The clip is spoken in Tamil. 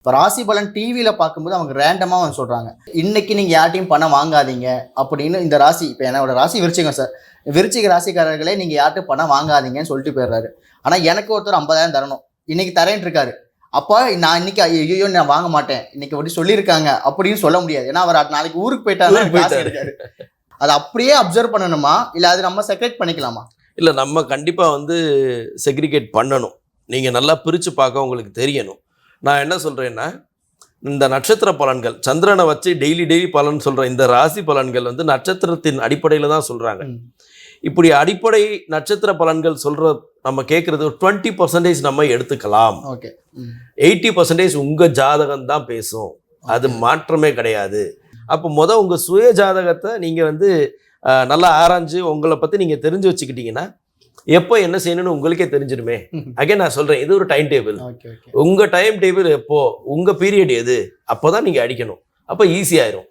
இப்போ ராசி பலன் டிவியில் பார்க்கும்போது அவங்க ரேண்டமாக வந்து சொல்கிறாங்க, இன்னைக்கு நீங்கள் யார்ட்டையும் பணம் வாங்காதீங்க அப்படின்னு. இந்த ராசி இப்போ என்னோட ராசி விருச்சிகம் சார், விருச்சிக ராசிக்காரர்களே நீங்கள் யார்ட்டும் பணம் வாங்காதீங்கன்னு சொல்லிட்டு போயிடுறாரு. ஆனால் எனக்கு ஒருத்தர் 50,000 தரணும், இன்னைக்கு தரேன் இருக்காரு. அப்போ நான் இன்னைக்கு ஐயோ நான் வாங்க மாட்டேன் இன்னைக்கு அப்படி சொல்லியிருக்காங்க அப்படின்னு சொல்ல முடியாது. ஏன்னா அவர் நாளைக்கு ஊருக்கு போயிட்டாரு. அதை அப்படியே அப்சர்வ் பண்ணணுமா, இல்லை அது நம்ம செக்ரெட் பண்ணிக்கலாமா? இல்லை, நம்ம கண்டிப்பாக வந்து செக்ரிகேட் பண்ணணும். நீங்கள் நல்லா பிரித்து பார்க்க உங்களுக்கு தெரியணும். நான் என்ன சொல்கிறேன்னா, இந்த நட்சத்திர பலன்கள் சந்திரனை வச்சு டெய்லி பலன் சொல்கிற இந்த ராசி பலன்கள் வந்து நட்சத்திரத்தின் அடிப்படையில் தான் சொல்கிறாங்க. இப்படி அடிப்படை நட்சத்திர பலன்கள் சொல்கிற நம்ம கேட்குறது 20% நம்ம எடுத்துக்கலாம். ஓகே, 80% உங்கள் ஜாதகம் தான் பேசும், அது மாற்றமே கிடையாது. அப்போ உங்கள் சுய ஜாதகத்தை நீங்கள் வந்து நல்லா ஆராய்ஞ்சு உங்களை பற்றி நீங்கள் தெரிஞ்சு வச்சுக்கிட்டீங்கன்னா எப்போ என்ன செய்யணும்னு உங்களுக்கே தெரிஞ்சிடுமே. அகைன் நான் சொல்கிறேன், இது ஒரு டைம் டேபிள். உங்கள் டைம் டேபிள் எப்போ, உங்கள் பீரியட் எது, அப்போ தான் நீங்கள் அடிக்கணும். அப்போ ஈஸியாயிரும்.